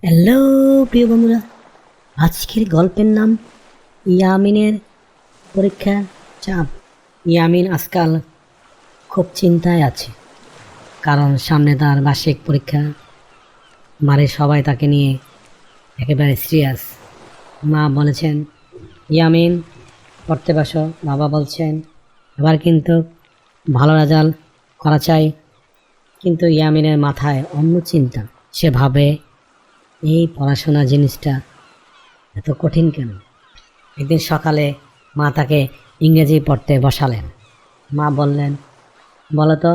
Hello প্রিয় বন্ধুরা, আজকের গল্পের নাম ইয়ামিনের পরীক্ষা চাপ। ইয়ামিন আজকাল খুব চিন্তায় আছে, কারণ সামনে তার বার্ষিক পরীক্ষা। বাড়ির সবাই তাকে নিয়ে একেবারে সিরিয়াস। মা বলেছেন, ইয়ামিন পড়তে বসো। বাবা বলছেন, এবার কিন্তু ভালো রেজাল্ট করা চাই। কিন্তু ইয়ামিনের মাথায় অন্য চিন্তা। সে ভাবে, এই পড়াশোনা জিনিসটা এত কঠিন কেন? একদিন সকালে মা তাকে ইংরেজি পড়তে বসালেন। মা বললেন, বলো তো,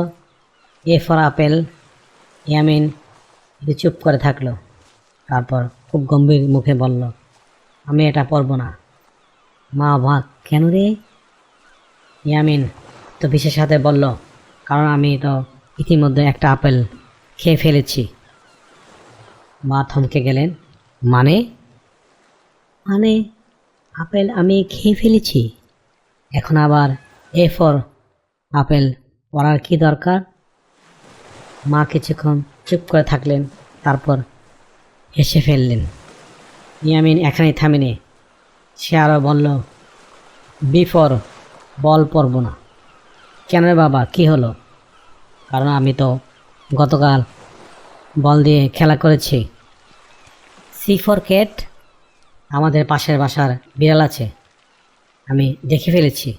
এ ফর আপেল। ইয়ামিন একটু চুপ করে থাকলো। তারপর খুব গম্ভীর মুখে বলল, আমি এটা পড়ব না। মা অবাক, কেন রে? ইয়ামিন তো বিশেষ সাথে বলল, কারণ আমি তো ইতিমধ্যে একটা আপেল খেয়ে ফেলেছি। মা থমকে গেলেন। মানে? মানে আপেল আমি খেয়ে ফেলেছি, এখন আবার এ ফর আপেল পড়ার কি দরকার? মা কিছুক্ষণ চুপ করে থাকলেন, তারপর হেসে ফেললেন। ইয়ামিন এখানেই থামেনি। সে আরও বলল, বি ফর বল পড়ব না। কেন রে বাবা, কি হলো? কারণ আমি তো গতকাল বল দিয়ে খেলা করেছি। সি ফর ক্যাট, আমাদের পাশের বাসার বিড়াল আছে, আমি দেখে ফেলেছি।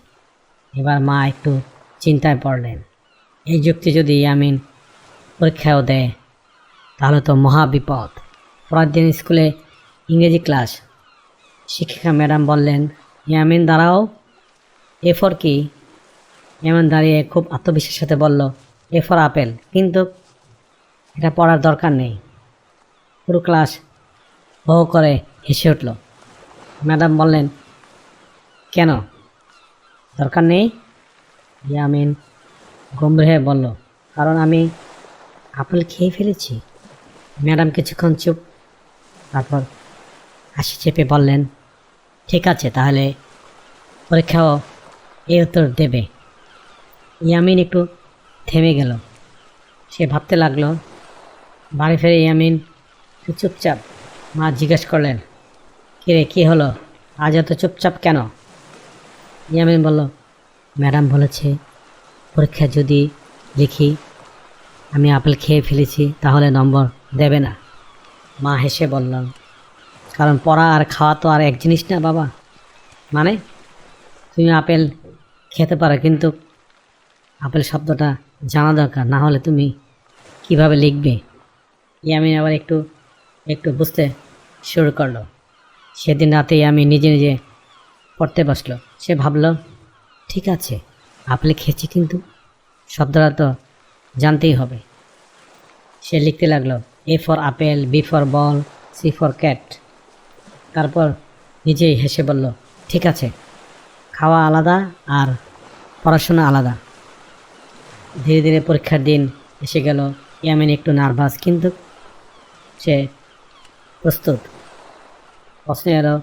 এবার মা একটু চিন্তায় পড়লেন। এই যুক্তি যদি ইয়ামিন পরীক্ষাও দেয়, তাহলে তো মহা বিপদ। পরের দিন স্কুলে ইংরেজি ক্লাস। শিক্ষিকা ম্যাডাম বললেন, ইয়ামিন দাঁড়াও। এ ফর কি? ইয়ামিন দাঁড়িয়ে খুব আত্মবিশ্বাসের সাথে বলল, এ ফর আপেল। কিন্তু এটা পড়ার দরকার নেই। পুরো ক্লাস হো হো করে হেসে উঠল। ম্যাডাম বললেন, কেন দরকার নেই? ইয়ামিন গম্ভীর হয়ে বলল, কারণ আমি আপেল খেয়ে ফেলেছি। ম্যাডাম কিছুক্ষণ চুপ, তারপর হাসি চেপে বললেন, ঠিক আছে, তাহলে পরীক্ষাও এই উত্তর দেবে। ইয়ামিন একটু থেমে গেল। সে ভাবতে লাগলো। বাড়ি ফিরে ইয়ামিন একটু চুপচাপ। মা জিজ্ঞেস করলেন, কিরে, কী হলো? আজ এত চুপচাপ কেন? ইয়ামিন বলল, ম্যাডাম বলেছে পরীক্ষা যদি লিখি আমি আপেল খেয়ে ফেলেছি, তাহলে নম্বর দেবে না। মা হেসে বললাম, কারণ পড়া আর খাওয়া তো আর এক জিনিস না বাবা। মানে তুমি আপেল খেতে পারো, কিন্তু আপেল শব্দটা জানা দরকার, না হলে তুমি কিভাবে লিখবে? ইয়ামিন আবার একটু একটু বুঝতে শুরু করলো। সেদিন রাতেই আমি নিজে নিজে পড়তে বসলো। সে ভাবল, ঠিক আছে, আপেল খেয়েছি, কিন্তু শব্দটা তো জানতেই হবে। সে লিখতে লাগলো, A for apple, B for ball, C for cat. তারপর নিজেই হেসে বলল, ঠিক আছে, খাওয়া আলাদা আর পড়াশোনা আলাদা। ধীরে ধীরে পরীক্ষার দিন এসে গেল। ইয়ামিন একটু নার্ভাস, কিন্তু সে প্রস্তুত। প্রশ্ন এলো,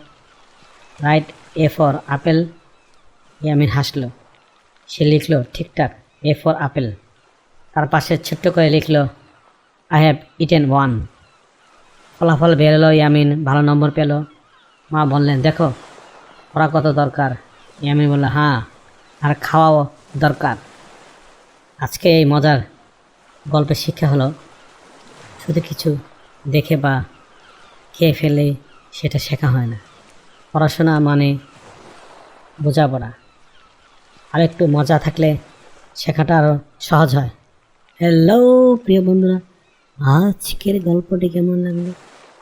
write a for apple. Yamin হাসল। সে লিখল ঠিকঠাক, এ ফর আপেল। তার পাশে ছোট্ট করে লিখল, আই হ্যাভ ইটেন ওয়ান। ফলাফল বেরোলো, ইয়ামিন ভালো নম্বর পেল। মা বললেন, দেখো পড়া কত দরকার। ইয়ামিন বলল, হ্যাঁ, আর খাওয়াও দরকার। আজকে এই মজার গল্পের শিক্ষা হলো, শুধু কিছু দেখে বা খেয়ে ফেলে সেটা শেখা হয় না। পড়াশোনা মানে বোঝাপড়া, আর একটু মজা থাকলে শেখাটা আরও সহজ হয়। হ্যালো প্রিয় বন্ধুরা, আজকের গল্পটি কেমন লাগলো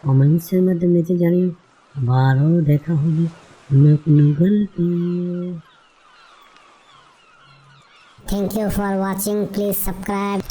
কমেন্টসের মাধ্যমে জানিও। আবারও দেখা হবে অন্য কোনো গল্পে। Thank you for watching. Please subscribe.